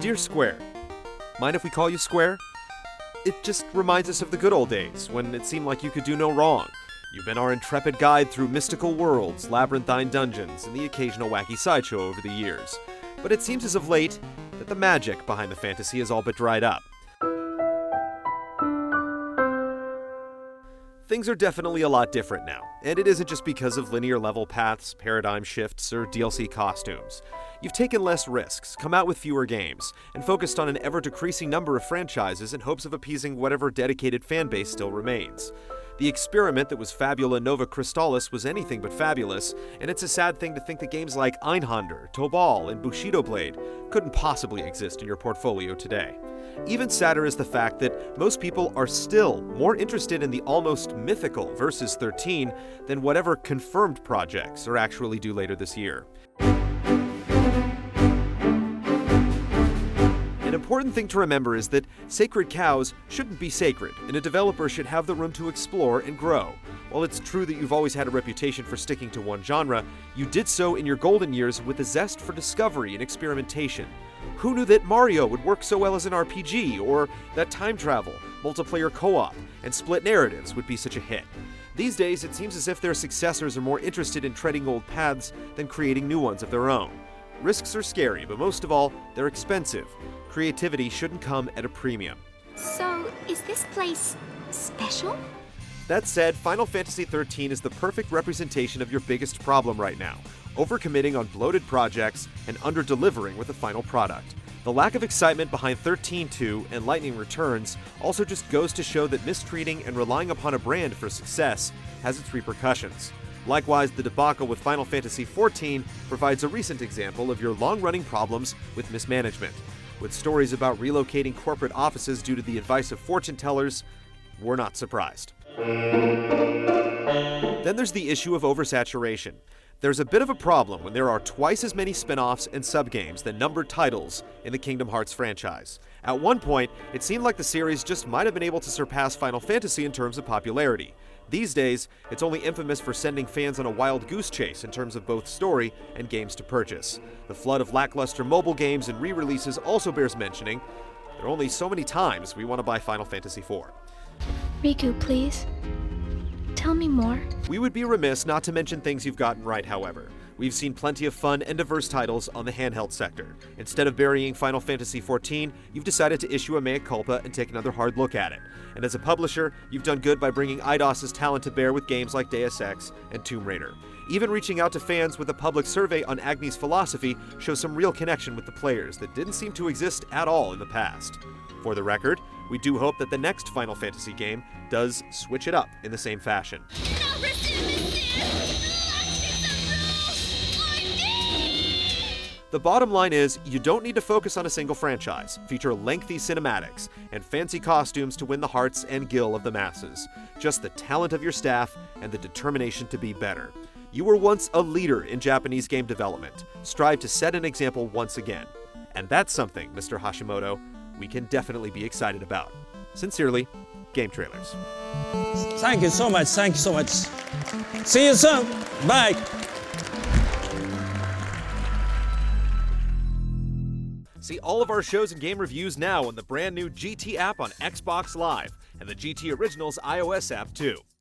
Dear Square, mind if we call you Square? It just reminds us of the good old days, when it seemed like you could do no wrong. You've been our intrepid guide through mystical worlds, labyrinthine dungeons, and the occasional wacky sideshow over the years. But it seems as of late that the magic behind the fantasy has all but dried up. Things are definitely a lot different now, and it isn't just because of linear level paths, paradigm shifts, or DLC costumes. You've taken less risks, come out with fewer games, and focused on an ever-decreasing number of franchises in hopes of appeasing whatever dedicated fanbase still remains. The experiment that was Fabula Nova Crystallis was anything but fabulous, and it's a sad thing to think that games like Einhander, Tobal, and Bushido Blade couldn't possibly exist in your portfolio today. Even sadder is the fact that most people are still more interested in the almost mythical Versus 13 than whatever confirmed projects are actually due later this year. An important thing to remember is that sacred cows shouldn't be sacred, and a developer should have the room to explore and grow. While it's true that you've always had a reputation for sticking to one genre, you did so in your golden years with a zest for discovery and experimentation. Who knew that Mario would work so well as an RPG, or that time travel, multiplayer co-op, and split narratives would be such a hit? These days, it seems as if their successors are more interested in treading old paths than creating new ones of their own. Risks are scary, but most of all, they're expensive. Creativity shouldn't come at a premium. So, is this place special? That said, Final Fantasy XIII is the perfect representation of your biggest problem right now: overcommitting on bloated projects and under-delivering with the final product. The lack of excitement behind 13-2 and Lightning Returns also just goes to show that mistreating and relying upon a brand for success has its repercussions. Likewise, the debacle with Final Fantasy XIV provides a recent example of your long-running problems with mismanagement. With stories about relocating corporate offices due to the advice of fortune tellers, we're not surprised. Then there's the issue of oversaturation. There's a bit of a problem when there are twice as many spin-offs and subgames than numbered titles in the Kingdom Hearts franchise. At one point, it seemed like the series just might have been able to surpass Final Fantasy in terms of popularity. These days, it's only infamous for sending fans on a wild goose chase in terms of both story and games to purchase. The flood of lackluster mobile games and re-releases also bears mentioning. There are only so many times we want to buy Final Fantasy IV. Riku, please. Tell me more. We would be remiss not to mention things you've gotten right, however. We've seen plenty of fun and diverse titles on the handheld sector. Instead of burying Final Fantasy XIV, you've decided to issue a mea culpa and take another hard look at it. And as a publisher, you've done good by bringing Eidos's talent to bear with games like Deus Ex and Tomb Raider. Even reaching out to fans with a public survey on Agni's philosophy shows some real connection with the players that didn't seem to exist at all in the past. For the record, we do hope that the next Final Fantasy game does switch it up in the same fashion. The bottom line is, you don't need to focus on a single franchise, feature lengthy cinematics, and fancy costumes to win the hearts and gil of the masses. Just the talent of your staff and the determination to be better. You were once a leader in Japanese game development. Strive to set an example once again. And that's something, Mr. Hashimoto, we can definitely be excited about. Sincerely, GameTrailers. Thank you so much. Thank you so much. See you soon. Bye. See all of our shows and game reviews now on the brand new GT app on Xbox Live and the GT Originals iOS app too.